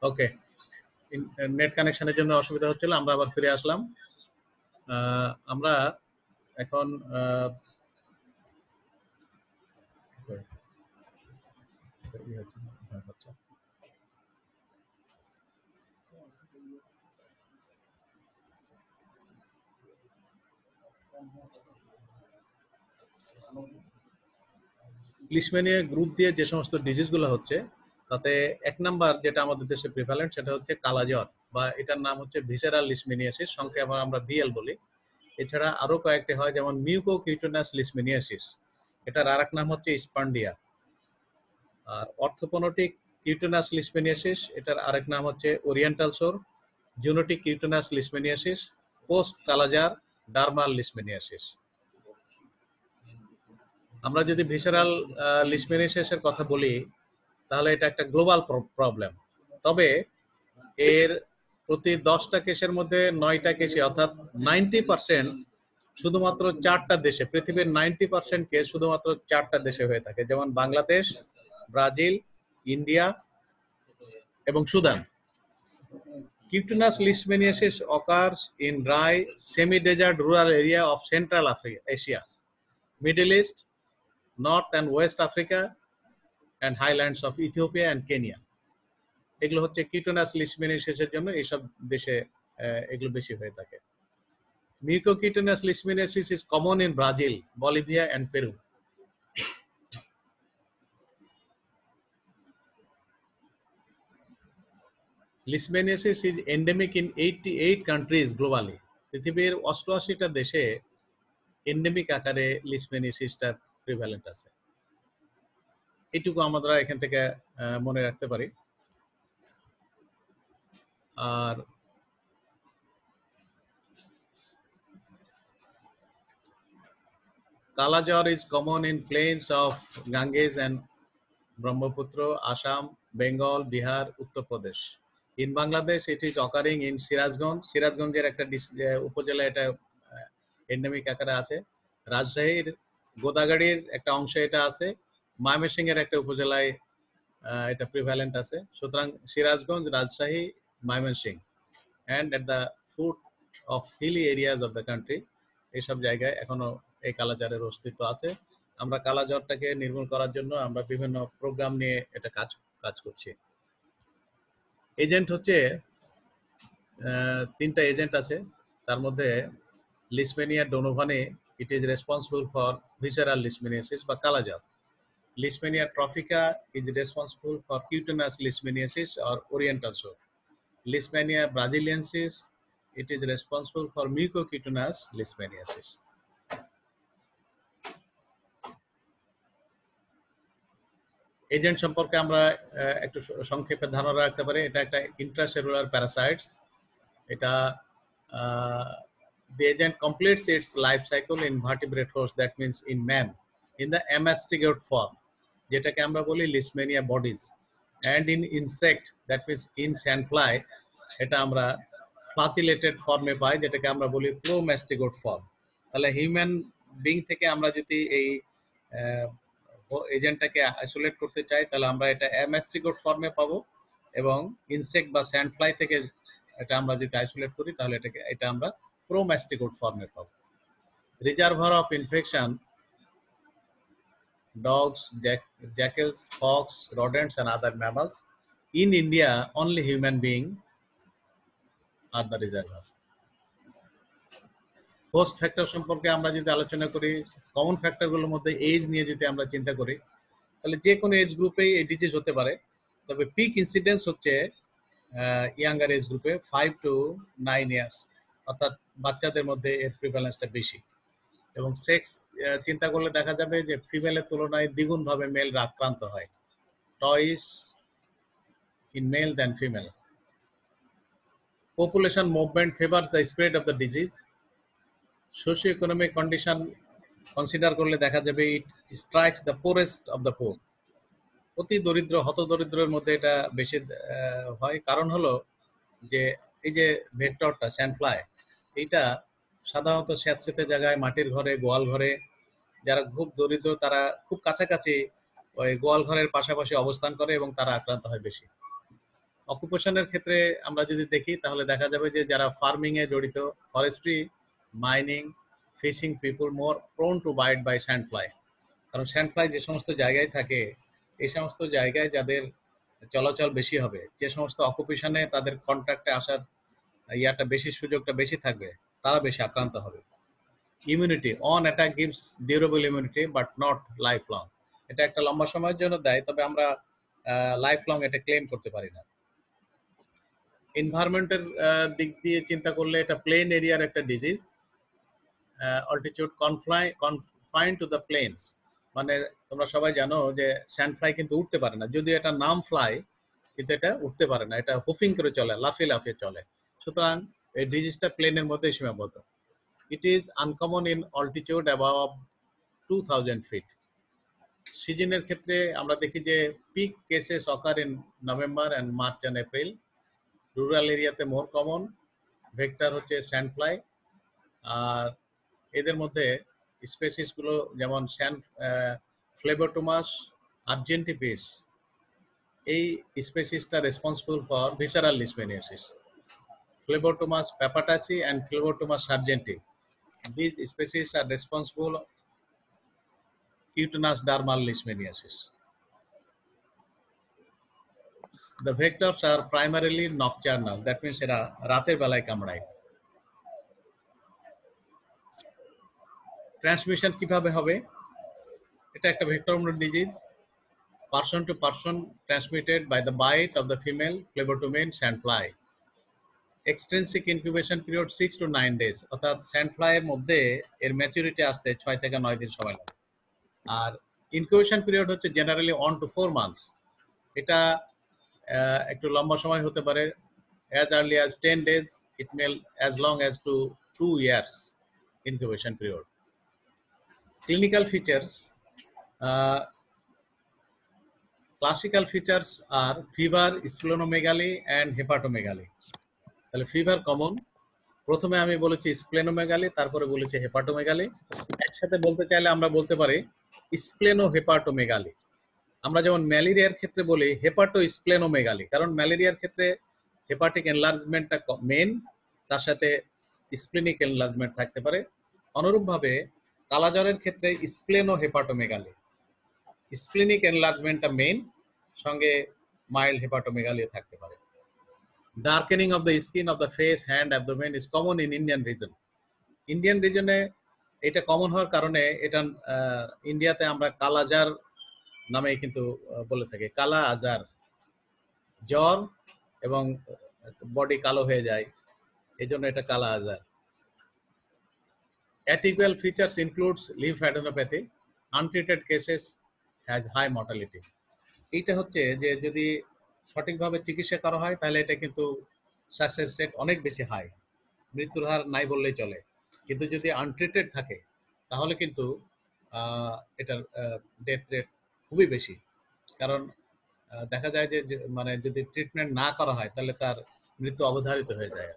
ওকে, net কানেকশনের জন্য অসুবিধা হচ্ছিল, আমরা আবার ফিরে আসলাম। আমরা এখন লিশম্যানিয়া গ্রুপ দিয়ে যে সমস্ত ডিজিজগুলো হচ্ছে, তাতে এক নাম্বার যেটা আমাদের দেশে প্রিভ্যালেন্ট সেটা হচ্ছে কালাজ্বর, বা এটার নাম হচ্ছে ভিসেরাল লিশমেনিয়াসিস, সংক্ষেপে আমরা ভিএল বলি। এছাড়া আরো কয়েকটি হয়, যেমন মিউকোকিউটেনাস লিশমেনিয়াসিস, এটার আরেক নাম হচ্ছে স্পন্ডিয়া। আর অর্থোপোনোটিক কিউটেনাস লিশমেনিয়াসিস, এটার আরেক নাম হচ্ছে ওরিয়েন্টাল সোর, জুনোটিক কিউটেনাস লিশমেনিয়াসিস, পোস্ট কালাজার ডার্মাল লিশমেনিয়াসিস। আমরা যদি ভিসেরাল লিশমেনিয়াসিসের কথা বলি, তাহলে এটা একটা গ্লোবাল প্রবলেম। তবে এর প্রতি 10টা কেসের মধ্যে 9টা কেসে, অর্থাৎ 90% শুধুমাত্র 4টা দেশে, পৃথিবীর 90% কেস শুধুমাত্র 4টা দেশে হয়ে থাকে, যেমন বাংলাদেশ, ব্রাজিল, ইন্ডিয়া এবং Sudan. Cutaneous leishmaniasis occurs in dry, semi-desert rural area of Central Asia, Middle East, North and West Africa, and highlands of Ethiopia and Kenya. এগুলো হচ্ছে কিউটেনাস লিশমেনিয়াসিসের জন্য এইসব দেশে এগুলো বেশি হয়ে থাকে। মিউকোকিউটেনাস লিশমেনিয়াসিস is common in Brazil, Bolivia and Peru. লিশমেনিয়াসিস is endemic in 88 countries globally. পৃথিবীর 88টা দেশে এন্ডেমিক আকারে লিশমেনিয়াসিসটা প্রিভ্যালেন্ট আছে। এটুকু আমরা এখান থেকে মনে রাখতে পারি। আর কালাজ্বর is common in plains of Ganges and Brahmaputra, Assam, Bengal, Bihar, Uttar Pradesh. In Bangladesh, it is occurring in Sirazganj. সিরাজগঞ্জের একটা উপজেলা এটা এন্ডেমিক আকারে আছে। রাজশাহীর গোদাগাড়ির একটা অংশে এটা আছে। ময়মনসিংহের একটা উপজেলায় এটা প্রিভ্যালেন্ট আছে। সুতরাং Sirajganj, Rajshahi, Mymensingh and at the foot of hilly areas of the country, এইসব জায়গায় এখনো এই কালাজ্বরের অস্তিত্ব আছে। আমরা কালাজ্বরটাকে নির্মূল করার জন্য আমরা বিভিন্ন প্রোগ্রাম নিয়ে এটা কাজ করছি। এজেন্ট হচ্ছে 3টা এজেন্ট আছে, তার মধ্যে Leishmania donovani, it is responsible for visceral leishmaniasis বা কালাজ্বর। Leishmania tropica is responsible for cutaneous leishmaniasis or oriental sore. Leishmania brasiliensis, it is responsible for mucocutaneous leishmaniasis. Agent সম্পর্কে আমরা একটু সংক্ষেপে ধারণা রাখতে পারি। এটা একটা ইন্ট্রাসেলুলার প্যারাসাইটস। এটা the agent completes its life cycle in vertebrate host, that means in man, in the amastigate form, যেটাকে আমরা বলি Leishmania bodies, and in insect, that means in sandfly, এটা আমরা ফ্লাচিলেটেড ফর্মে পাই, যেটাকে আমরা বলি প্রোম্যাস্টিগোট ফর্ম। তাহলে হিউম্যান বিং থেকে আমরা যদি এই এজেন্টটাকে আইসোলেট করতে চাই, তাহলে আমরা এটা অ্যামাস্টিগোট ফর্মে পাবো, এবং ইনসেক্ট বা স্যান্ডফ্লাই থেকে এটা আমরা যদি আইসোলেট করি, তাহলে এটা আমরা প্রোম্যাস্টিগোট ফর্মে পাবো। Reservoir of infection: dogs, jackals, fox, rodents and other mammals. In India, only human being are the reservoir. Host factor সম্পর্কে আমরা যদি আলোচনা করি, কমন ফ্যাক্টরগুলোর মধ্যে এজ নিয়ে যদি আমরা চিন্তা করি, তাহলে যে কোনো এজ গ্রুপেই এই ডিজিজ হতে পারে। তবে পিক ইনসিডেন্স হচ্ছে ইয়াঙ্গার এজ গ্রুপে 5 to 9 ইয়ার্স, অর্থাৎ বাচ্চাদের মধ্যে এর প্রিভ্যালেন্সটা বেশি। এবং সেক্স চিন্তা করলে দেখা যাবে যে ফিমেলের তুলনায় দ্বিগুণভাবে মেলরা আক্রান্ত হয়, twice in male than female. Population movement favours the spread of the disease. Socio economic condition consider করলে দেখা যাবে it strikes the poorest of the poor. অতি দরিদ্র হতদরিদ্রের মধ্যে এটা বেশি হয়। কারণ হলো যে এই যে ভেক্টরটা স্যান্ডফ্লাই, এইটা সাধারণত স্যাঁতসেঁতে জায়গায়, মাটির ঘরে, গোয়াল ঘরে, যারা খুব দরিদ্র তারা খুব কাছাকাছি ওই গোয়াল ঘরের পাশাপাশি অবস্থান করে এবং তারা আক্রান্ত হয় বেশি। অকুপেশনের ক্ষেত্রে আমরা যদি দেখি তাহলে দেখা যাবে যে যারা ফার্মিং এ জড়িত, forestry, mining, fishing people more prone to bite by sand fly. কারণ স্যান্ড ফ্লাই যে সমস্ত জায়গায় থাকে, এই সমস্ত জায়গায় যাদের চলাচল বেশি হবে, যে সমস্ত অকুপেশনে তাদের কন্ট্যাক্টে আসার ইয়াটা বেশি, সুযোগটা বেশি থাকবে, তারা বেশি আক্রান্ত হবে। Immunity on attack gives durable immunity but not life long. এটা একটা লম্বা সময়ের জন্য দেয়, তবে আমরা লাইফ লং এটা ক্লেম করতে পারি না। এনভায়রনমেন্টের দিক দিয়ে চিন্তা করলে এটা প্লেন এরিয়ার একটা disease. Altitude confine to the planes, মানে তোমরা সবাই জানো যে স্যান্ড ফ্লাই কিন্তু উঠতে পারে না, যদিও এটা নাম ফ্লাই, কিন্তু এটা উঠতে পারে না, এটা হুফিং করে চলে, লাফিয়ে লাফিয়ে চলে। সুতরাং এই ডিজিজটা প্লেনের মধ্যে সীমাবদ্ধ। It is uncommon in altitude above 2000 feet. সিজনের ক্ষেত্রে আমরা দেখি যে peak cases occur in November and March and April. Rural এরিয়াতে মোর কমন। ভেক্টর হচ্ছে স্যান্ড ফ্লাই। আর এদের মধ্যে স্পেসিসগুলো যেমন ফ্লেবোটোমাস আর্জেন্টিপিস, এই স্পেসিসটা responsible for visceral leishmaniasis. Phlebotomus papataceae and Phlebotomus sargenti. These species are responsible cutaneous dermal leishmaniasis. The vectors are primarily nocturnal. That means এরা রাতের বেলায় কামড়ায়। ট্রান্সমিশন কিভাবে হবে? এটা একটা vector disease, person to person transmitted by the bite of the female Phlebotomine sandfly. Extensive incubation period 6 to 9 days, অর্থাৎ স্যান্ডফ্লাইয়ের মধ্যে এর ম্যাচুরিটি আসতে 6 থেকে 9 দিন সময় লাগে। আর ইনকিউবেশন পিরিয়ড হচ্ছে জেনারেলি 1 to 4 months। এটা একটু লম্বা সময় হতে পারে, as early as 10 days, it may as long as to 2 years incubation period. Clinical features, classical features are fever, splenomegaly and hepatomegaly. তাহলে ফিভার কমন, প্রথমে আমি বলেছি স্প্লেনোমেগালি, তারপরে বলেছি হেপাটোমেগালি। একসাথে বলতে চাইলে আমরা বলতে পারি স্প্লেনো হেপাটোমেগালি। আমরা যেমন ম্যালেরিয়ার ক্ষেত্রে বলি হেপাটো স্প্লেনোমেগালি, কারণ ম্যালেরিয়ার ক্ষেত্রে হেপাটিক এনলার্জমেন্টটা মেন, তার সাথে স্প্লিনিক এনলার্জমেন্ট থাকতে পারে। অনুরূপভাবে কালাজ্বরের ক্ষেত্রে স্প্লেনো হেপাটোমেগালি, স্প্লিনিক এনলার্জমেন্টটা মেন, সঙ্গে মাইল্ড হেপাটোমেগালিও থাকতে পারে। Darkening of the skin of the face, hand, abdomen is common in Indian region. Indian রিজনে এটা কমন হওয়ার কারণে এটা ইন্ডিয়াতে আমরা কালাজার নামে কিন্তু বলে থাকি, কালা আজার, জ্বর এবং বডি কালো হয়ে যায়, এই জন্য এটা কালা আজার। Atypical features includes lymphadenopathy. Untreated cases has high mortality. এইটা হচ্ছে যে যদি সঠিকভাবে চিকিৎসা করা হয় তাহলে এটা কিন্তু সাকসেস রেট অনেক বেশি হাই, মৃত্যুর হার নাই বললেই চলে। কিন্তু যদি আনট্রিটেড থাকে তাহলে কিন্তু এটার ডেথ রেট খুবই বেশি, কারণ দেখা যায় যে মানে যদি ট্রিটমেন্ট না করা হয় তাহলে তার মৃত্যু অবধারিত হয়ে যায়।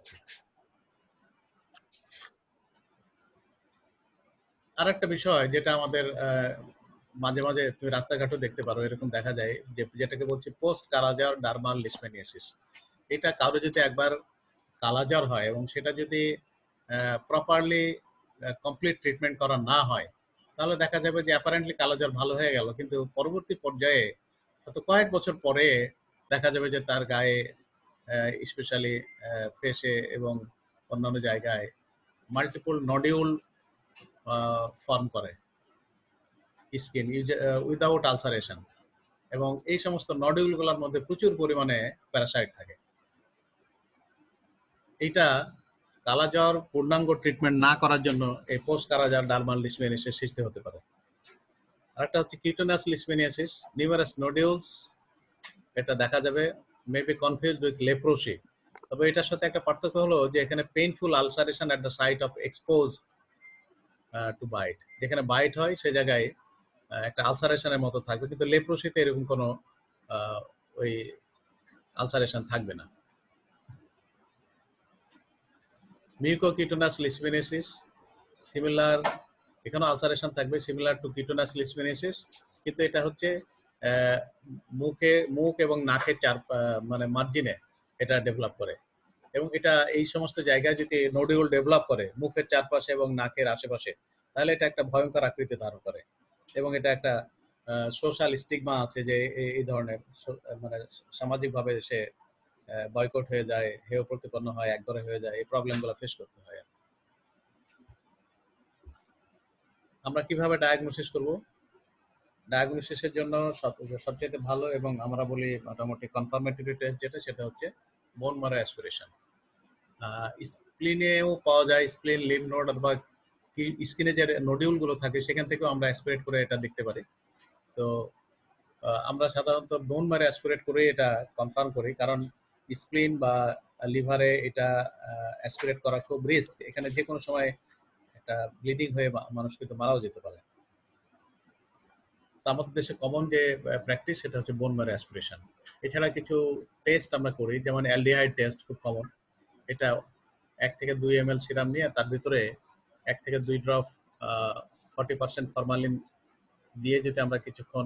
আর একটা বিষয় যেটা আমাদের মাঝে মাঝে তুমি রাস্তাঘাটও দেখতে পারো, এরকম দেখা যায় যে যেটাকে বলছি পোস্ট কালাজ্বর ডার্মাল লিশমেনিয়াসিস। এটা কারো যদি একবার কালাজ্বর হয় এবং সেটা যদি প্রপারলি কমপ্লিট ট্রিটমেন্ট করা না হয় তাহলে দেখা যাবে যে অ্যাপারেন্টলি কালাজ্বর ভালো হয়ে গেল, কিন্তু পরবর্তী পর্যায়ে হয়তো কয়েক বছর পরে দেখা যাবে যে তার গায়ে স্পেশালি ফেসে এবং অন্যান্য জায়গায় মাল্টিপল নডিউল ফর্ম করে স্কিন উইদাউট আলসারেশন, এবং এই সমস্ত নডিউলগুলোর মধ্যে প্রচুর পরিমাণে প্যারাসাইট থাকে। এইটা কালাজ্বর পূর্ণাঙ্গ ট্রিটমেন্ট না করার জন্য এই পোস্ট কালাজ্বর ডার্মাল লিশমেনিয়াসিস সৃষ্টি হতে পারে। আরেকটা হচ্ছে কিউটেনাস লিশমেনিয়াসিস, নিউমারাস নোডিউলস, এটা দেখা যাবে মেবি কনফিউজড উইথ লেপ্রোসি। তবে এটার সাথে একটা পার্থক্য হলো যে এখানে painful ulceration at the site of expose to bite, যেখানে বাইট হয় সে জায়গায় একটা আলসারেশনের মতো থাকবে, কিন্তু লেপ্রোসিতে এরকম কোনো ওই আলসারেশন থাকবে না। মিউকোকিউটেনাস লিশমেনিয়াসিস সিমিলার, এখানেও আলসারেশন থাকবে সিমিলার টু কিউটেনাস লিশমেনিয়াসিস, কিন্তু এটা হচ্ছে মুখ এবং নাকের মানে মার্জিনে এটা ডেভেলপ করে, এবং এটা এই সমস্ত জায়গায় যদি নোডিউল ডেভেলপ করে মুখের চারপাশে এবং নাকের আশেপাশে, তাহলে এটা একটা ভয়ঙ্কর আকৃতি ধারণ করে, এবং এটা একটা সোশ্যাল স্টিগমা আছে যে এই ধরনের মানে সামাজিকভাবে সে বয়কট হয়ে যায়, হেয় প্রতিপন্ন হয়, একঘরে হয়ে যায়, এই প্রবলেমগুলো ফেস করতে হয়। আমরা কিভাবে ডায়াগনোসিস করব? ডায়াগনোসিসের জন্য সবচেয়ে ভালো এবং আমরা বলি মোটামুটি কনফার্মেটরি টেস্ট যেটা, সেটা হচ্ছে বোন ম্যারো অ্যাসপিরেশন। স্প্লিনেও পাওয়া যায়, স্প্লিন, লিম্ফ নোড অথবা স্কিনে যে নডিউলগুলো থাকে সেখান থেকেও আমরা অ্যাসপিরেট করে এটা দেখতে পারি। তো আমরা সাধারণত বোন ম্যারো অ্যাসপিরেট করে এটা কনফার্ম করি, কারণ স্প্লিন বা লিভারে এটা অ্যাসপিরেট করা খুব রিস্ক। এখানে যে কোনো সময় একটা ব্লিডিং হয়ে মানুষ কিন্তু মারাও যেতে পারে। আমাদের দেশে কমন যে প্র্যাকটিস সেটা হচ্ছে বোন ম্যারো অ্যাসপিরেশন। এছাড়া কিছু টেস্ট আমরা করি, যেমন অ্যালডিহাইড টেস্ট খুব কমন। এটা 1 থেকে 2 ml সিরাম নিয়ে তার ভিতরে 1 থেকে 2 ড্রপ 40% ফরমালিন দিয়ে যদি আমরা কিছুক্ষণ,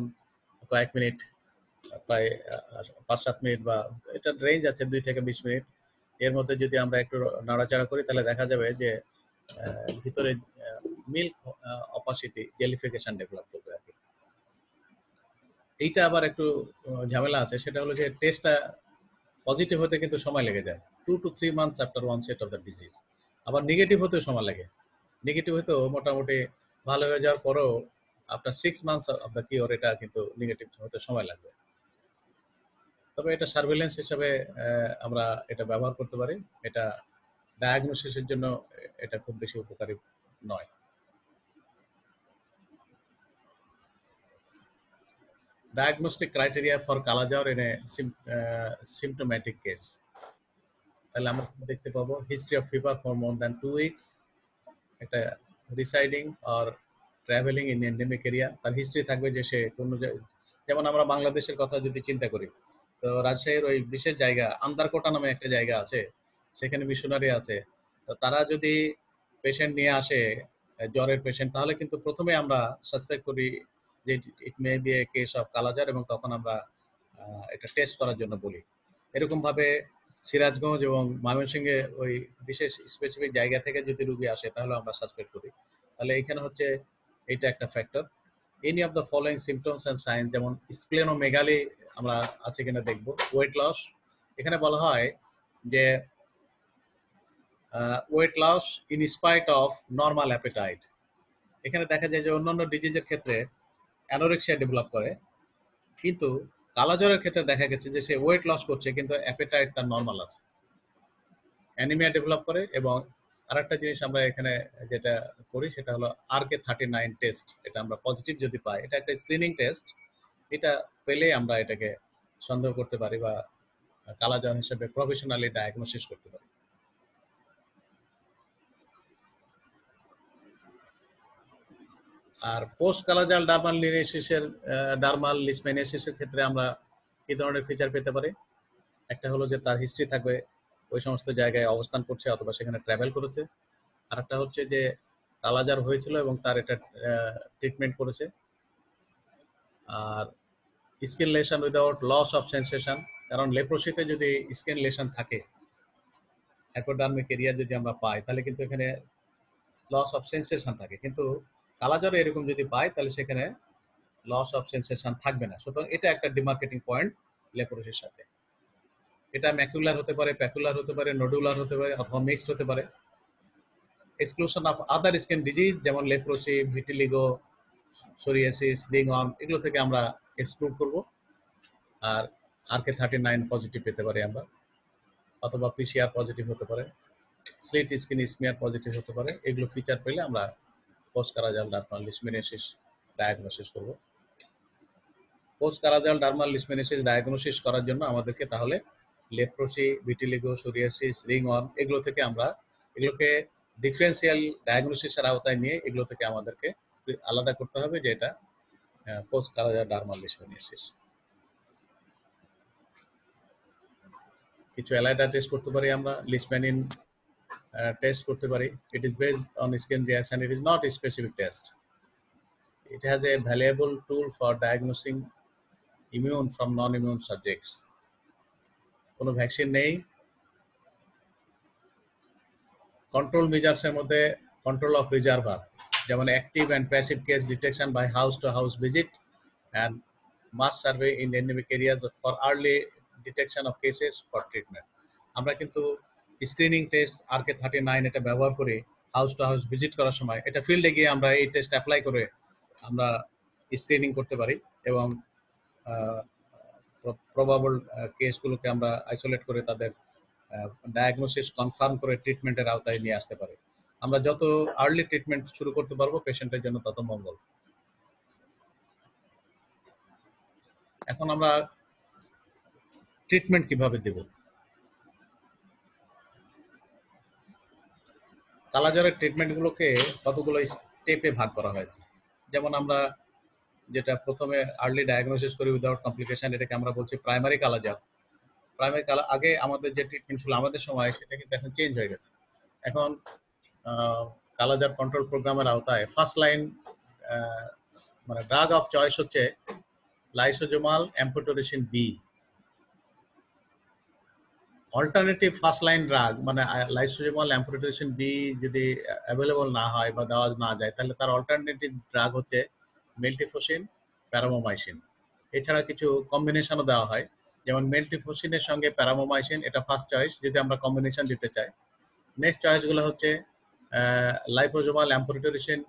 কয়েক মিনিট, প্রায় 5-7 মিনিট, বা এটা রেঞ্জ আছে 2 থেকে 20 মিনিট, এর মধ্যে যদি আমরা একটু নাড়াচাড়া করি, তাহলে দেখা যাবে যে ভিতরে মিল্ক অপাসিটি, জেলিফিকেশন ডেভেলপ করবে আর কি। এইটা আবার একটু ঝামেলা আছে, সেটা হলো যে টেস্টটা পজিটিভ হতে কিন্তু সময় লেগে যায়, 2 to 3 months after onset of the disease. আবার নেগেটিভ হতেও সময় লাগে, নেগেটিভ হতেও মোটামুটি ভালো হয়ে যাওয়ার পরেও after 6 months of the cure এটা কিন্তু নেগেটিভ হতে সময় লাগবে। তবে এটা সার্ভেলেন্স হিসাবে আমরা এটা ব্যবহার করতে পারি। এটা ডায়াগনোসিসের জন্য এটা খুব বেশি উপকারী নয়। Diagnostic criteria for kalazar in a symptomatic case, তাহলে আমরা দেখতে পাবো history of fever for more than 2 weeks, একটা residing or travelling in endemic area, তার হিস্ট্রি থাকবে যে সে কোনো, যেমন আমরা বাংলাদেশের কথা যদি চিন্তা করি, তো রাজশাহীর ওই বিশেষ জায়গা আন্দারকোটা নামে একটা জায়গা আছে, সেখানে মিশনারি আছে। তো তারা যদি পেশেন্ট নিয়ে আসে, জ্বরের পেশেন্ট, তাহলে কিন্তু প্রথমে আমরা সাসপেক্ট করি যে it may be a case of kalazar, এবং তখন আমরা এটা টেস্ট করার জন্য বলি। এরকমভাবে সিরাজগঞ্জ এবং ময়মনসিংহে ওই বিশেষ স্পেসিফিক জায়গা থেকে যদি রুগী আসে, তাহলে আমরা সাসপেক্ট করি। তাহলে এখানে হচ্ছে এটা একটা factor. Any of the following symptoms and science, যেমন স্প্লেনোমেগালি আমরা আছে কিনা দেখব। ওয়েট লস, এখানে বলা হয় যে weight loss in spite of normal appetite. এখানে দেখা যায় যে অন্যান্য ডিজিজের ক্ষেত্রে অ্যানোরেক্সিয়া ডেভেলপ করে, কিন্তু কালাজ্বরের ক্ষেত্রে দেখা গেছে যে সে ওয়েট লস করছে কিন্তু অ্যাপেটাইট তার নর্মাল আছে, অ্যানিমিয়া ডেভেলপ করে। এবং আরেকটা জিনিস আমরা এখানে যেটা করি সেটা হলো RK39 টেস্ট। এটা আমরা পজিটিভ যদি পাই, এটা একটা স্ক্রিনিং টেস্ট, এটা পেলে আমরা এটাকে সন্দেহ করতে পারি বা কালাজ্বর হিসেবে প্রফেশনালি ডায়াগনোসিস করতে পারি। আর পোস্ট কালাজাল ডার্মাল লিশমেনিয়াসিসের ক্ষেত্রে আমরা কি ধরনের ফিচার পেতে পারি? একটা হলো যে তার হিস্ট্রি থাকবে, ওই সমস্ত জায়গায় অবস্থান করছে অথবা সেখানে ট্রাভেল করেছে। আর একটা হচ্ছে যে কালাজার হয়েছিল এবং তার এটা ট্রিটমেন্ট করেছে। আর skin lesion without loss of sensation, কারণ লেপ্রোসিতে যদি স্কিন লেশন থাকে, হাইপোডার্মিক এরিয়া যদি আমরা পাই, তাহলে কিন্তু এখানে লস অফ সেন্সেশন থাকে, কিন্তু কালাজ্বরে এরকম যদি পাই তাহলে সেখানে লস অফ সেন্সেশন থাকবে না। সুতরাং এটা একটা ডিমার্কেটিং পয়েন্ট লেপ্রোসির সাথে। এটা ম্যাকুলার হতে পারে, প্যাকুলার হতে পারে, নোডুলার হতে পারে, অথবা মিক্সড হতে পারে। Exclusion of other skin disease যেমন লেপ্রোসি, ভিটিলিগো, সোরিয়াসিস, রিংওয়ার্ম, এগুলো থেকে আমরা এক্সক্লুড করব। আর RK39 পজিটিভ পেতে পারি আমরা, অথবা PCR পজিটিভ হতে পারে, স্লিট স্কিন স্মিয়ার পজিটিভ হতে পারে। এগুলো ফিচার পেলে আমরা পোস্ট কালাজাল ডার্মাল লিশমেনিয়াসিস ডায়াগনোসিস করব। পোস্ট কালাজাল ডার্মাল লিশমেনিয়াসিস ডায়াগনোসিস করার জন্য আমাদেরকে তাহলে লেপ্রোসি, ভিটিলিগো, সোরিয়াসিস, রিংওয়ার্ম, এগুলো থেকে আমরা এগুলোকে ডিফারেন্সিয়াল ডায়াগনোসিসের আওতায় নিয়ে এগুলো থেকে আমাদেরকে আলাদা করতে হবে যে এটা পোস্ট কালাজাল ডার্মাল লিশমেনিয়াসিস। কিছু অ্যালাইডা টেস্ট করতে পারি আমরা, লিশম্যানিন টেস্ট করতে পারি। It is based on skin reaction, it is not a specific test. It has a valuable tool for diagnosing immune from non immune subjects. কোনো ভ্যাকসিন নেই। কন্ট্রোল মেজার্সের মধ্যে কন্ট্রোল অফ রিজার্ভার, যেমন active and passive case detection by house to house visit and mass survey in endemic areas for early detection of cases for treatment. আমরা কিন্তু screening test RK39 এটা ব্যবহার করে house to house visit করার সময় এটা ফিল্ডে গিয়ে আমরা এই টেস্ট অ্যাপ্লাই করে আমরা স্ক্রিনিং করতে পারি এবং প্রবাবল কেসগুলোকে আমরা আইসোলেট করে তাদের ডায়াগনোসিস কনফার্ম করে ট্রিটমেন্টের আওতায় নিয়ে আসতে পারি। আমরা যত আর্লি ট্রিটমেন্ট শুরু করতে পারবো পেশেন্টের জন্য তত মঙ্গল। এখন আমরা ট্রিটমেন্ট কিভাবে দেব? কালাজ্বরের ট্রিটমেন্টগুলোকে কতগুলো স্টেপে ভাগ করা হয়েছে। যেমন আমরা যেটা প্রথমে আর্লি ডায়াগনোসিস করি উইদাউট কমপ্লিকেশন, এটাকে আমরা বলছি প্রাইমারি কালাজ্বর। প্রাইমারি কালা আগে আমাদের যে ট্রিটমেন্ট ছিল আমাদের সময় সেটা কিন্তু এখন চেঞ্জ হয়ে গেছে। এখন কালাজ্বর কন্ট্রোল প্রোগ্রামের আওতায় ফার্স্ট লাইন মানে ড্রাগ অফ চয়েস হচ্ছে liposomal amphotericin B. Alternative first line drug মানে লাইসোজোমাল অ্যাম্ফোটেরিসিন বি যদি অ্যাভেলেবল না হয় বা দেওয়া না যায় তাহলে তার অল্টারনেটিভ ড্রাগ হচ্ছে মেল্টিফোসিন, প্যারামোমাইসিন। এছাড়া কিছু কম্বিনেশনও দেওয়া হয়, যেমন মেল্টিফোসিনের সঙ্গে প্যারামোমাইসিন, এটা ফার্স্ট চয়েস যদি আমরা কম্বিনেশন দিতে চাই। নেক্সট চয়েসগুলো হচ্ছে লাইপোজোমাল অ্যাম্ফোটেরিসিন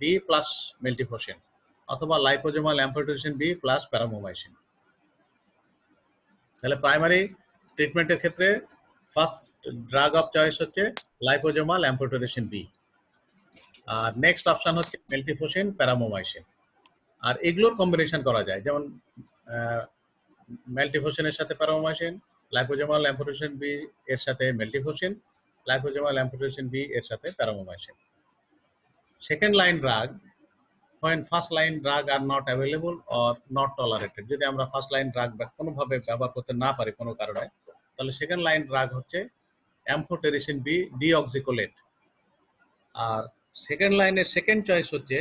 বি প্লাস মেল্টিফোসিন অথবা লাইপোজোমাল অ্যাম্ফোটেরিসিন বি প্লাস প্যারামোমাইসিন। তাহলে প্রাইমারি ট্রিটমেন্টের ক্ষেত্রে ফার্স্ট ড্রাগ অফ চয়েস হচ্ছে লাইপোজোমাল অ্যাম্ফোটেরিসিন বি, আর নেক্সট অপশন হচ্ছে মেল্টিফোসিন, প্যারামোমাইসিন। আর এগুলোর কম্বিনেশন করা যায়, যেমন মেল্টিফোসিনের সাথে প্যারামোমাইসিন, লাইপোজোমাল অ্যাম্ফোটেরিসিন বি এর সাথে মেল্টিফোসিন, লাইপোজোমাল অ্যাম্ফোটেরিসিন বি এর সাথে paromomycin. Second line drug, when first line drug are not available or not tolerated, যদি আমরা ফার্স্ট লাইন ড্রাগ কোনোভাবে ব্যবহার করতে না পারি কোনো কারণে, তাহলে সেকেন্ড লাইন ড্রাগ হচ্ছে অ্যাম্ফোটেরিসিন বি ডিঅক্সিকোলেট। আর সেকেন্ড লাইনের সেকেন্ড চয়েস হচ্ছে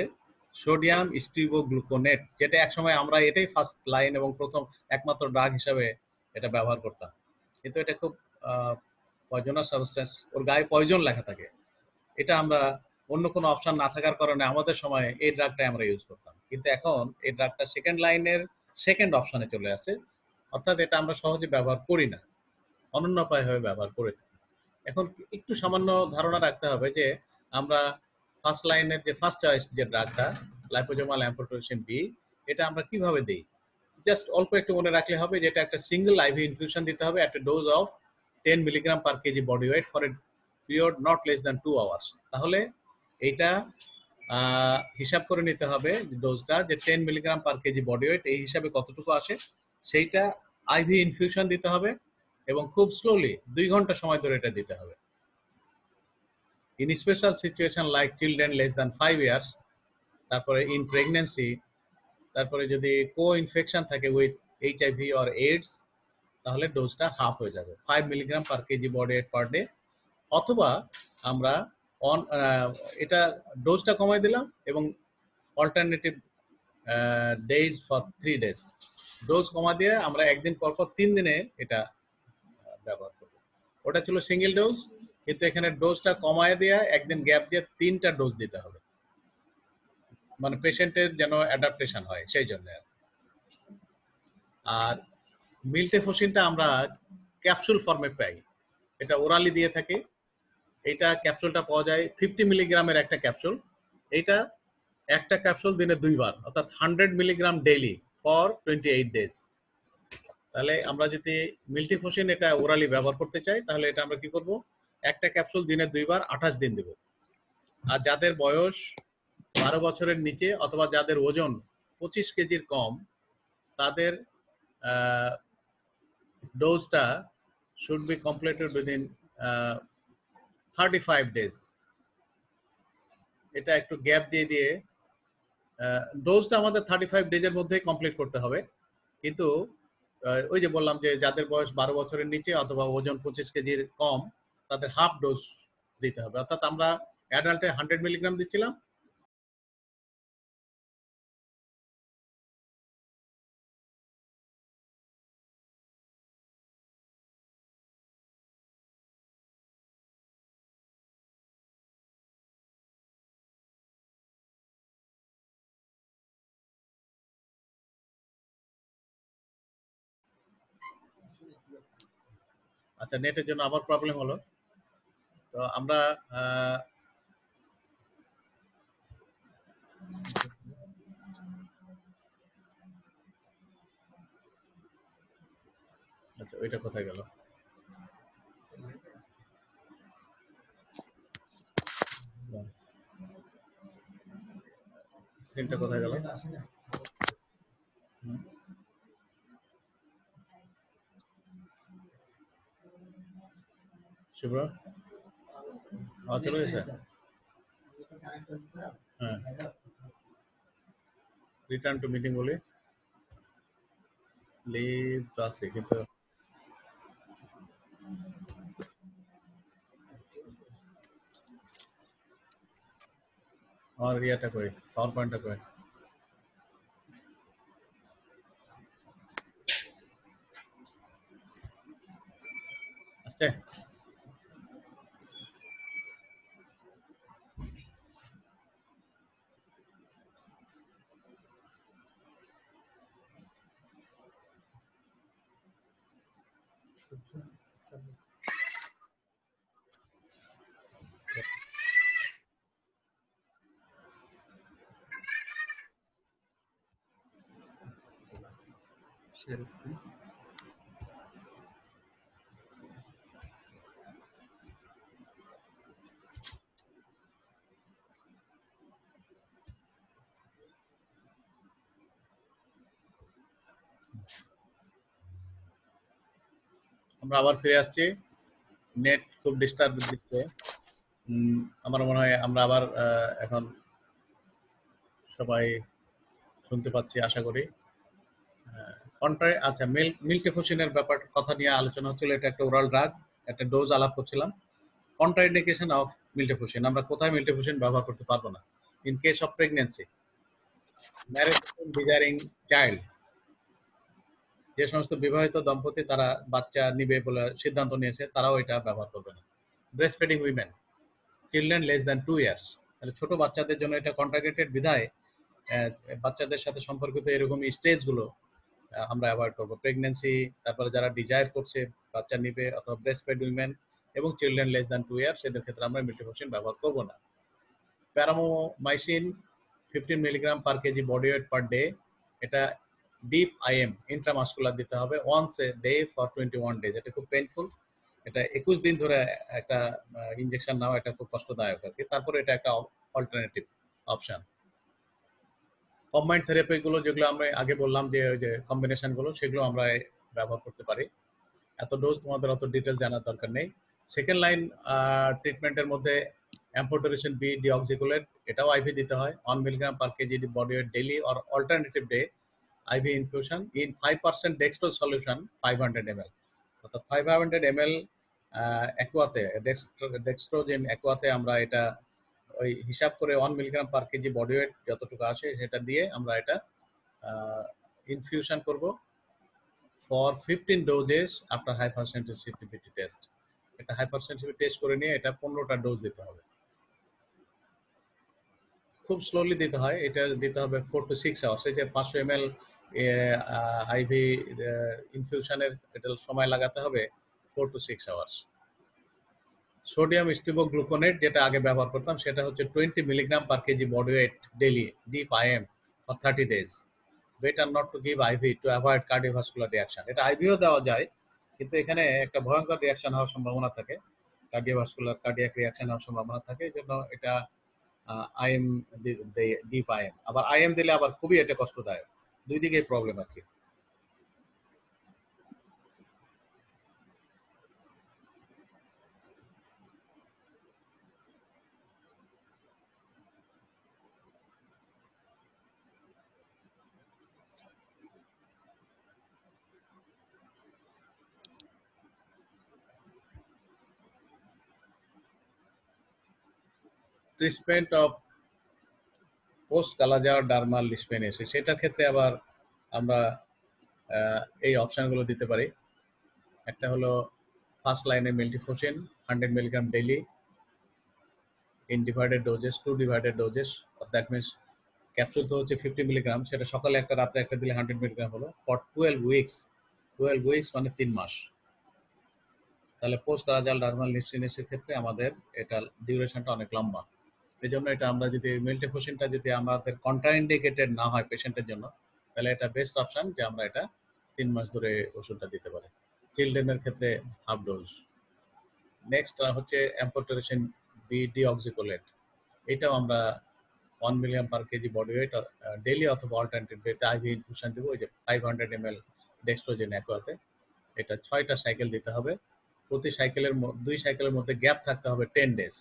সোডিয়াম স্টিভোগ্লুকোনেট, যেটা একসময় আমরা এটাই ফার্স্ট লাইন এবং প্রথম একমাত্র ড্রাগ হিসাবে এটা ব্যবহার করতাম, কিন্তু এটা খুব পয়জনাস সাবস্টেন্স, ওর গায়ে পয়জন লেখা থাকে। এটা আমরা অন্য কোনো অপশন না থাকার কারণে আমাদের সময় এই ড্রাগটাই আমরা ইউজ করতাম, কিন্তু এখন এই ড্রাগটা সেকেন্ড লাইনের সেকেন্ড অপশনে চলে আসে, অর্থাৎ এটা আমরা সহজে ব্যবহার করি না, অনন্যপায়ভাবে ব্যবহার করে থাকি। এখন একটু সামান্য ধারণা রাখতে হবে যে আমরা ফার্স্ট লাইনের যে ফার্স্ট চয়েস যে ড্রাগটা লাইপোজোমাল অ্যাম্ফোটেরিসিন বি, এটা আমরা কিভাবে দিই, জাস্ট অল্প একটু মনে রাখলে হবে যে এটা একটা সিঙ্গেল আইভি ইনফিউশন দিতে হবে একটা dose of 10 milligram per KG body wait for a period not less than 2 hours. তাহলে এইটা হিসাব করে নিতে হবে ডোজটা যে 10 milligram per KG body wait এই হিসাবে কতটুকু আসে, সেইটা আইভি ইনফিউশন দিতে হবে এবং খুব স্লোলি 2 ঘন্টা সময় ধরে এটা দিতে হবে। In special situation like children less than 5 years, তারপরে ইন প্রেগনেন্সি, তারপরে যদি কো ইনফেকশন থাকে উইথ HIV অর এইডস, তাহলে ডোজটা হাফ হয়ে যাবে 5 milligram per KG body weight per day, অথবা আমরা এটা ডোজটা কমাই দিলাম এবং alternative days for 3 days, dose কমা দিয়ে আমরা একদিন পর পর 3 দিনে এটা ব্যবহার করব। ওটা ছিল সিঙ্গেল ডোজ, কিন্তু এখানে ডোজটা কমায় দিয়ে একদিন গ্যাপ দিয়ে 3টা ডোজ দিতে হবে, মানে পেশেন্টের যেন অ্যাডাপ্টেশন হয় সেই জন্য। আর মিল্টেফোসিনটা আমরা ক্যাপসুল ফর্মে পাই, এটা ওরালি দিয়ে থাকে। এটা ক্যাপসুলটা পাওয়া যায় 50 মিলিগ্রামের একটা ক্যাপসুল, এইটা একটা ক্যাপসুল দিনে 2 বার, অর্থাৎ 100 মিলিগ্রাম ডেইলি ফর 28 ডেজ। তাহলে আমরা যদি মিল্টিফোসিন এটা ওরালি ব্যবহার করতে চাই তাহলে এটা আমরা কি করব, একটা ক্যাপসুল দিনে 2 বার 28 দিন দেব। আর যাদের বয়স 12 বছরের নিচে অথবা যাদের ওজন 25 কেজির কম, তাদের ডোজটা should be completed within 35 days. এটা একটু গ্যাপ দিয়ে দিয়ে ডোজটা আমাদের 35 ডেজের মধ্যেই কমপ্লিট করতে হবে, কিন্তু ওই যে বললাম যে যাদের বয়স 12 বছরের নিচে অথবা ওজন 25 কেজির কম, তাদের হাফ ডোজ দিতে হবে। অর্থাৎ আমরা অ্যাডাল্টে 100 মিলিগ্রাম দিচ্ছিলাম, আচ্ছা, নেটের জন্য আবার প্রবলেম হলো। তো আমরা আহ, আচ্ছা, ওইটা কোথায় গেল? স্ক্রিনটা কোথায় গেল? হুম, শুভ্র, আওয়াজ চলে গেছে? হ্যাঁ, রিটার্ন টু মিটিং বলি, লিভ তো আছে কিন্তু আমার ইয়েটা কই, পাওয়ার পয়েন্টটা কই? আসছে? share screen. আমরা আবার ফিরে আসছি। নেট খুব ডিস্টার্ব দিচ্ছে। আমার মনে হয় আমরা আবার এখন সবাই শুনতে পাচ্ছি, আশা করি। কন্ট্রারি, আচ্ছা, মিল্টিফুশিনের ব্যাপার কথা নিয়ে আলোচনা হচ্ছিল। এটা একটা ওরাল ড্রাগ, একটা ডোজ আলাপ করছিলাম। কন্ট্রাইন্ডিকেশন অফ মিল্টিফুশিন, আমরা কোথায় মিল্টিফুশিন ব্যবহার করতে পারবো না? In case of pregnancy, marriage, desiring child, যে সমস্ত বিবাহিত দম্পতি তারা বাচ্চা নিবে বলে সিদ্ধান্ত নিয়েছে, তারাও এটা ব্যবহার করবে না। Breast feeding women, children less than 2 years, তাহলে ছোট বাচ্চাদের জন্য এটা কন্ট্রাগেটেড বিধায় বাচ্চাদের সাথে সম্পর্কিত এরকম স্টেজগুলো আমরা অ্যাভয়েড করবো। প্রেগনেন্সি, তারপরে যারা ডিজায়ার করছে বাচ্চা নিবে, অথবা ব্রেস্ট ফেড উইমেন এবং চিলড্রেন লেস দ্যান 2 ইয়ার্স, এদের ক্ষেত্রে আমরা মিল্টিফুশিন ব্যবহার করবো না। Paromomycin 15 milligram per KG body weight per day, এটা ডিপ আইএম ইন্ট্রামাস্কুলার দিতে হবে once a day for 21 days। এটা খুব পেইনফুল, এটা 21 দিন ধরে একটা ইনজেকশন নেওয়া, এটা খুব কষ্টদায়ক আর কি। তারপরে এটা একটা অল্টারনেটিভ অপশন। কম্বাইন্ড থেরাপি গুলো যেগুলো আমরা আগে বললাম, যে ওই যে কম্বিনেশন গুলো, সেগুলো আমরা ব্যবহার করতে পারি। এত ডোজ তোমাদের অত ডিটেলস জানার দরকার নেই। সেকেন্ড লাইন ট্রিটমেন্টের মধ্যে অ্যাম্ফোটেরিসিন বি ডিঅক্সিকুলেট, এটাও আইভি দিতে হয় 1 milligram per KG body weight daily or alternative day IV infusion in 5% dextrose solution 500 ml, অর্থাৎ 500 ml অ্যাকুয়াতে, ডেক্সট্রোজেন অ্যাকুয়াতে আমরা এটা ওই হিসাব করে 1 milligram per KG body wait যতটুকু আসে সেটা দিয়ে আমরা এটা ইনফিউশন করব for 15 doses after hyper sensitivity test. এটা হাইপার সেন্সিটিভিটি টেস্ট করে নিয়ে এটা 15টা ডোজ দিতে হবে। খুব স্লোলি দিতে হয়, এটা দিতে হবে 4 to 6 আওয়ার্স। এই যে 500 ml আইভি ইনফিউশনের এটা সময় লাগাতে হবে 4 to 6 আওয়ার্স। সোডিয়াম স্টিবোগ্লুকোনেট, যেটা আগে ব্যবহার করতাম, সেটা হচ্ছে 20 milligram per KG body weight daily deep IM for 30 days। Better not to give IV to avoid cardiovascular reaction. এটা আইভিও দেওয়া যায়, কিন্তু এখানে একটা ভয়ঙ্কর রিয়াকশন হওয়ার সম্ভাবনা থাকে, কার্ডিয়াক রিয়াকশন হওয়ার সম্ভাবনা থাকে। এই জন্য এটা আইএম, ডিপ আইএম। আবার আইএম দিলে আবার খুবই এটা কষ্টদায়ক, দুই দিকে প্রবলেম আর কি। Treatment of post kala-azar dermal লিসপেনিয়াসিস, সেটার ক্ষেত্রে আবার আমরা এই অপশনগুলো দিতে পারি। একটা হলো ফার্স্ট লাইনে মিল্টিফোসিন 100 milligram daily in divided doses, 2 divided doses. That means capsule তো হচ্ছে 50 মিলিগ্রাম, সেটা সকালে একটা রাত্রে একটা দিলে 100 মিলিগ্রাম হলো ফর 12 উইকস। 12 উইকস মানে 3 মাস। তাহলে পোস্ট কালাজাল ডার্মাল লিস্টিনেসের ক্ষেত্রে আমাদের এটা ডিউরেশনটা অনেক লম্বা। এই জন্য এটা আমরা যদি মেল্টিফোসিনটা যদি আমাদের কন্ট্রাইন্ডিকেটেড না হয় পেশেন্টের জন্য, তাহলে এটা বেস্ট অপশন যে আমরা এটা 3 মাস ধরে ওষুধটা দিতে পারি। চিলড্রেনের ক্ষেত্রে হাফ ডোজ। নেক্সট হচ্ছে অ্যাম্পোটেরেশন বি ডিঅক্সিকোলেট। এটাও আমরা 1 milligram per KG body weight daily অথবা অল্টারনেটিভ ডেতে আইভি ইনফিউশন দেবো। ওই যে 500 ml ডেক্সট্রোজেন অ্যাকোয়াতে এটা 6টা সাইকেল দিতে হবে। প্রতি সাইকেলের 2 সাইকেলের মধ্যে গ্যাপ থাকতে হবে 10 ডেজ।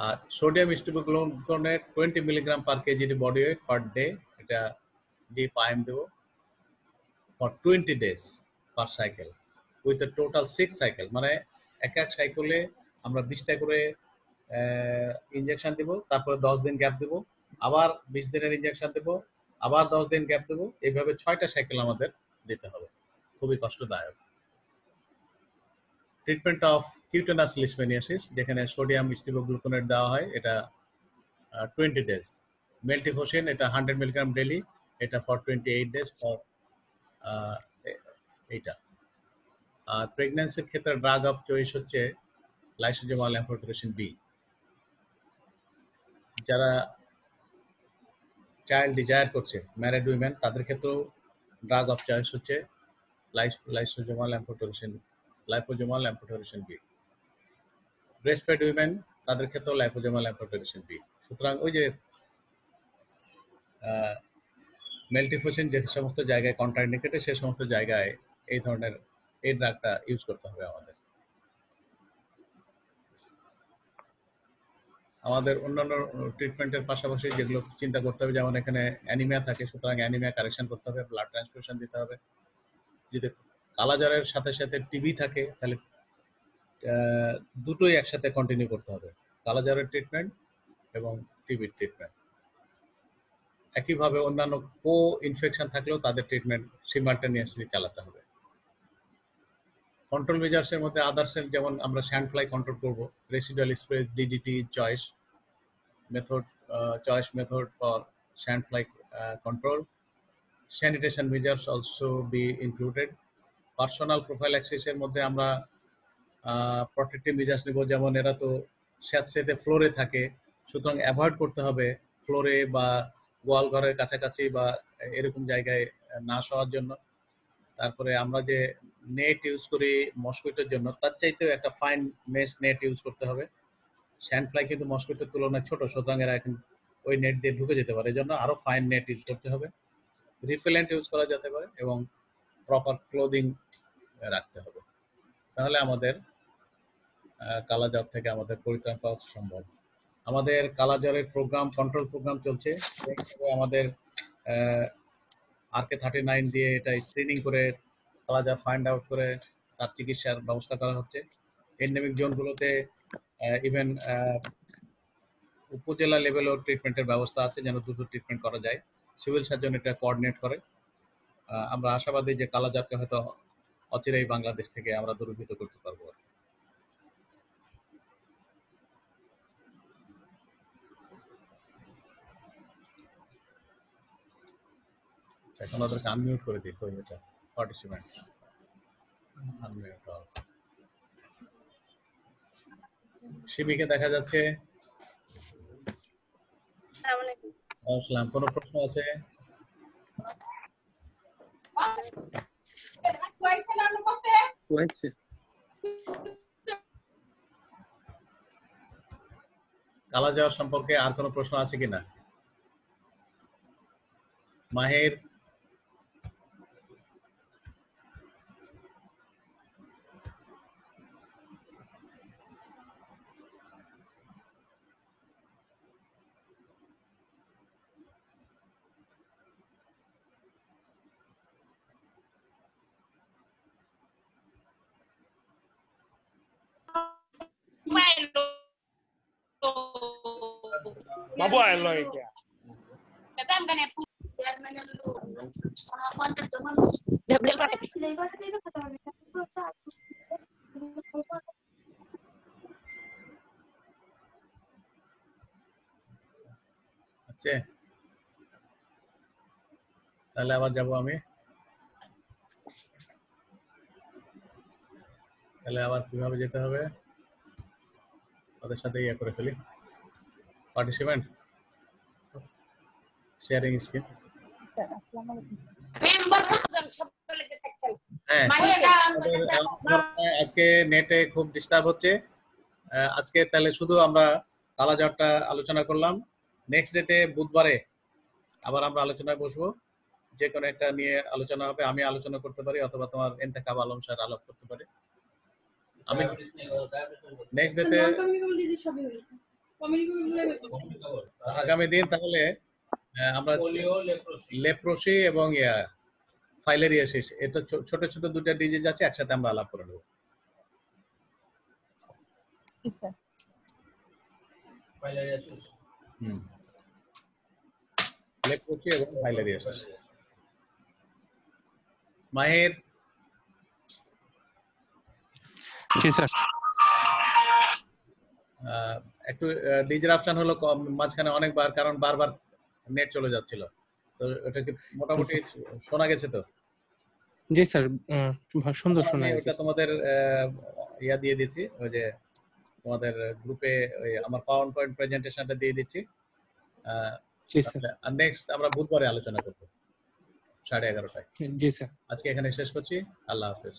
আর sodium stibogluconate 20 milligram per KG body weight per day, এটা ডিপ আইএম দেবো for 20 days per cycle with total 6 cycle. মানে এক সাইকেলে আমরা 20টা করে ইনজেকশন দেবো, তারপরে 10 দিন গ্যাপ দেবো, আবার 20 দিনের ইনজেকশন দেবো, আবার 10 দিন গ্যাপ দেবো। এইভাবে 6টা সাইকেল আমাদের দিতে হবে। খুবই কষ্টদায়ক। ট্রিটমেন্ট অফ কিউটেনাস লিশমেনিয়াসিস, যেখানে সোডিয়াম স্টিবিগ্লুকোনেট দেওয়া হয়, এটা 20 ডেজ। মেল্টিফোসিন এটা 100 মিলিগ্রাম ডেলি, এটা ফর 28 ডেজ ফর এইটা। আর প্রেগন্যান্সির ক্ষেত্রে ড্রাগ অফ চয়েস হচ্ছে লাইসোজোমাল অ্যাম্ফোটেরেশন বি। যারা চাইল্ড ডিজায়ার করছে, ম্যারিড উইমেন, তাদের ক্ষেত্রেও ড্রাগ অফ চয়েস হচ্ছে liposomal amphotericin B. Breast fed women, তাদের ক্ষেত্রেও লাইপোজোমাল অ্যাম্ফোটেরেশন বি। সুতরাং ওই যে মেল্টিফোসিন যে সমস্ত জায়গায় কন্ট্রাইন্ডিকেটেড, সে সমস্ত জায়গায় এই ধরনের এই ড্রাগটা ইউজ করতে হবে আমাদের। আমাদের অন্যান্য ট্রিটমেন্টের পাশাপাশি যেগুলো চিন্তা করতে হবে, যেমন এখানে অ্যানিমিয়া থাকে, সুতরাং অ্যানিমিয়া কারেকশন করতে হবে, ব্লাড ট্রান্সফিউশন দিতে হবে। যদি কালাজ্বরের সাথে সাথে টিবি থাকে, তাহলে দুটোই একসাথে কন্টিনিউ করতে হবে, কালাজ্বরের ট্রিটমেন্ট এবং টিবির ট্রিটমেন্ট। একইভাবে অন্যান্য কো ইনফেকশন থাকলেও তাদের ট্রিটমেন্ট সিমাল্টেনিয়াসলি চালাতে হবে। কন্ট্রোল মেজার্সের মধ্যে আদার্সের যেমন আমরা স্যান্ড ফ্লাই কন্ট্রোল করবো, residual spray DDT choice method for sand fly control. Sanitation measures also be included. Personal প্রোফাইল্যাক্সিসের মধ্যে আমরা প্রোটেক্টিভ মেজার্স নেব, যেমন এরা তো স্যাঁতসেঁতে ফ্লোরে থাকে, সুতরাং অ্যাভয়েড করতে হবে ফ্লোরে বা গোয়াল ঘরের কাছাকাছি বা এরকম জায়গায় না শোয়ার জন্য। তারপরে আমরা যে নেট ইউজ করি মসকুইটোর জন্য, তার চাইতেও একটা ফাইন মেশ নেট ইউজ করতে হবে। স্যান্ড ফ্লাই কিন্তু মসকুইটোর তুলনায় ছোট, সুতরাং এরা এখন ওই নেট দিয়ে ঢুকে যেতে পারে, এই জন্য আরও ফাইন নেট ইউজ করতে হবে। রিফিলেন্ট ইউজ করা যেতে পারে এবং প্রপার ক্লোদিং রাখতে হবে, তাহলে আমাদের কালাজ্বর থেকে আমাদের পরিত্রাণ পাওয়া সম্ভব। আমাদের কালাজ্বরের প্রোগ্রাম, কন্ট্রোল প্রোগ্রাম চলছে। আমাদের RK39 দিয়ে এটা স্ক্রিনিং করে কালাজ্বর ফাইন্ড আউট করে তার চিকিৎসার ব্যবস্থা করা হচ্ছে। এন্ডেমিক জোনগুলোতে ইভেন উপজেলা লেভেলও ট্রিটমেন্টের ব্যবস্থা আছে, যেন দ্রুত ট্রিটমেন্ট করা যায়। সিভিল সার্জন এটা কোঅর্ডিনেট করে। আমরা আশাবাদী যে কালাজ্বরকে হয়তো অচিরেই বাংলাদেশ থেকে আমরা দূরীভূত করতে পারবো। এখন ওদেরকে আনমিউট করে দিই, কই এটা পার্টিসিপেন্ট আনমিউট অল। শিবিকে দেখা যাচ্ছে। আসসালাম, কোনো প্রশ্ন আছে? কালাজ্বর সম্পর্কে আর কোনো প্রশ্ন আছে কিনা? মাহের, Mobile lo ya. আছে? তাহলে আবার যাব আমি। তাহলে আবার কিভাবে যেতে হবে ওদের সাথে ইয়ে করে ফেলি পার্টিসিপেন্ট শেয়ারিং স্ক্রিন হ্যাঁ আজকে নেটে খুব ডিস্টার্ব হচ্ছে আজকে তাহলে শুধু আমরা কালাজারটা আলোচনা করলাম নেক্সট ডেতে বুধবারে আবার আমরা আলোচনায় বসবো যে কোনো একটা নিয়ে আলোচনা হবে আমি আলোচনা করতে পারি অথবা তোমার এন্তেখাব আলম স্যার আলাপ করতে পারে আমি নেক্সট ডেতে আগামী দিন তাহলে আমরা লেপ্রোসি এবং ফাইলেরিয়াসিস এটা ছোট ছোট দুটো ডিজিজ আছে একসাথে আমরা আলাপ করে নেব লেপ্রোসি এবং ফাইলেরিয়াসিস মাহির জি স্যার একটু ডিসরাপশন হলো মাঝখানে অনেকবার কারণ বারবার নেট চলে যাচ্ছিল তো এটা কি মোটামুটি শোনা গেছে তো জি স্যার সুন্দর শোনা আমি গেছে ওটা তোমাদের ইয়া দিয়ে দিচ্ছি ওই যে তোমাদের গ্রুপে ওই আমার পাওয়ার পয়েন্ট প্রেজেন্টেশনটা দিয়ে দিচ্ছি জি স্যার আর নেক্সট আমরা বুধবারে আলোচনা করব 11:30টায় জি স্যার আজকে এখানে শেষ করছি আল্লাহ হাফেজ